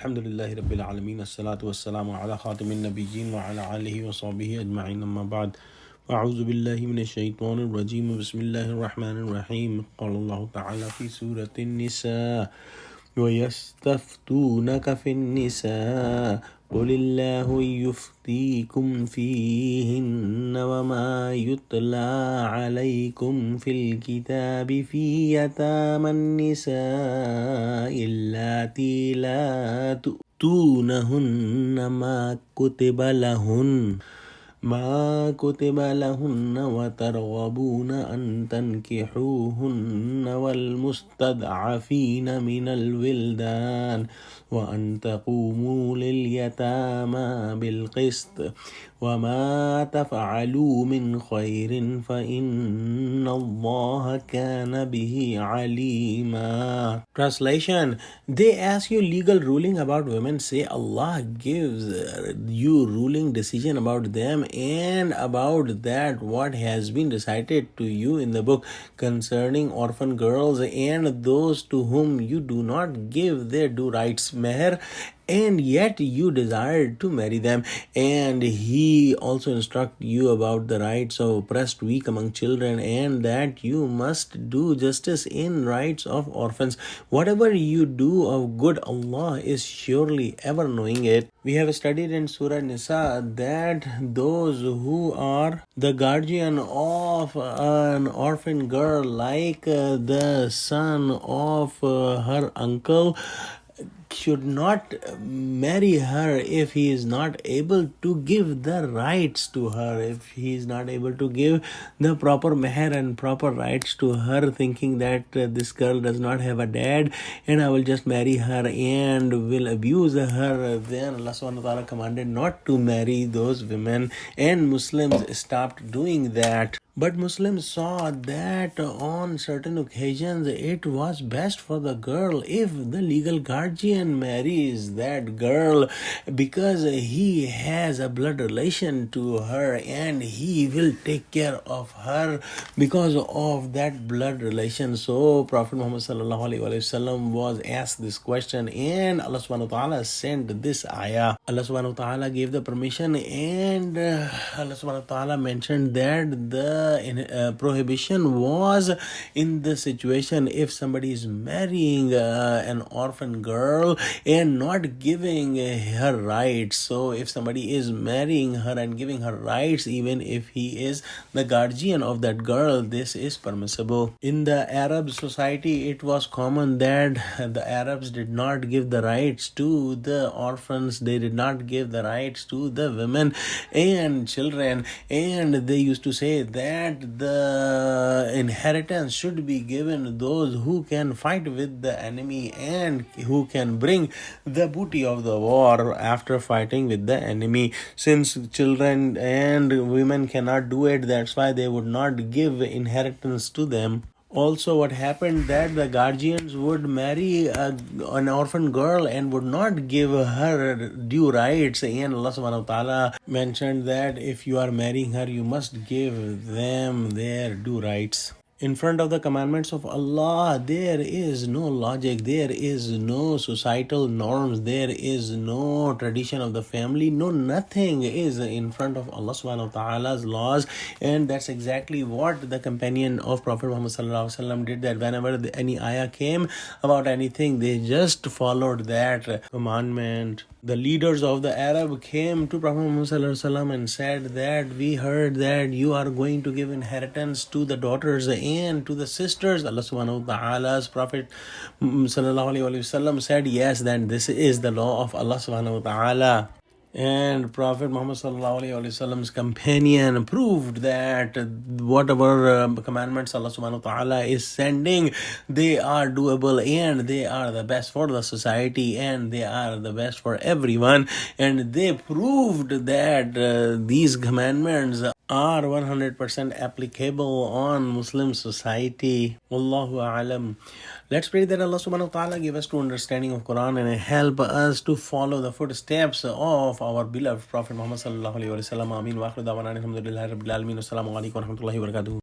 Alhamdulillahi Rabbil Alameen. As-salatu was-salamu ala khatimin nabiyyin wa ala alihi wa sahbihi ajma'in amma ba'd. A'udhu billahi minash shaitanir rajim. Bismillahir rahmanir rahim. Qala Allah ta'ala fi Surah An-Nisa. وَيَسْتَفْتُونَكَ فِي النِّسَاءِ قُلِ اللَّهُ يُفْتِيكُمْ فِيهِنَّ وَمَا يُتْلَى عَلَيْكُمْ فِي الْكِتَابِ فِي يَتَامَى النِّسَاءِ اللَّاتِي لَا تُؤْتُونَهُنَّ ما كتب لهن وترغبون أن تنكحوهن والمستضعفين من الولدان وأن تقوموا لليتامى بالقسط وما تفعلوا من خير فإن الله كان به عليما. Translation: They ask you legal ruling about women. Say Allah gives you ruling decision about them and about that what has been recited to you in the book concerning orphan girls and those to whom you do not give their due rights, meher, and yet you desired to marry them. And he also instruct you about the rights of oppressed weak among children, and that you must do justice in rights of orphans. Whatever you do of good, Allah is surely ever knowing it. We have studied in Surah An-Nisa that those who are the guardian of an orphan girl, like the son of her uncle, should not marry her if he is not able to give the rights to her, if he is not able to give the proper meher and proper rights to her, thinking that this girl does not have a dad and I will just marry her and will abuse her. Then Allah subhanahu wa ta'ala commanded not to marry those women, and Muslims stopped doing that. But Muslims saw that on certain occasions it was best for the girl if the legal guardian marries that girl, because he has a blood relation to her and he will take care of her because of that blood relation. So Prophet Muhammad sallallahu alaihi wasallam was asked this question, and Allah subhanahu wa ta'ala sent this ayah. Allah subhanahu wa ta'ala gave the permission, and Allah subhanahu wa ta'ala mentioned that the prohibition was in the situation if somebody is marrying an orphan girl and not giving her rights. So if somebody is marrying her and giving her rights, even if he is the guardian of that girl, this is permissible. In the Arab society, it was common that the Arabs did not give the rights to the orphans, they did not give the rights to the women and children, and they used to say that the inheritance should be given those who can fight with the enemy and who can bring the booty of the war after fighting with the enemy. Since children and women cannot do it, that's why they would not give inheritance to them. Also, what happened that the guardians would marry an orphan girl and would not give her due rights, and Allah subhanahu wa ta'ala mentioned that if you are marrying her, you must give them their due rights. In front of the commandments of Allah, there is no logic, there is no societal norms, there is no tradition of the family, no nothing is in front of Allah subhanahu wa ta'ala's laws. And that's exactly what the companion of Prophet Muhammad sallallahu alaihi wasallam did, that whenever any ayah came about anything, they just followed that commandment. The leaders of the Arab came to Prophet Muhammad sallallahu alaihi wasallam and said that we heard that you are going to give inheritance to the daughters and to the sisters. Allah subhanahu wa ta'ala's Prophet sallallahu alaihi wasallam said, yes, then this is the law of Allah subhanahu wa ta'ala. And Prophet Muhammad sallallahu alaihi wasallam's companion proved that whatever commandments Allah subhanahu wa ta'ala is sending, they are doable and they are the best for the society and they are the best for everyone. And they proved that these commandments are 100% applicable on Muslim society. Wallahu a'lam. Let's pray that Allah subhanahu wa ta'ala give us true understanding of Quran and help us to follow the footsteps of our beloved Prophet Muhammad sallallahu alaihi wasallam. Ameen wa akhiru da'wana alhamdulillahi rabbil alamin. Assalamu alaikum wa rahmatullahi wa barakatuh.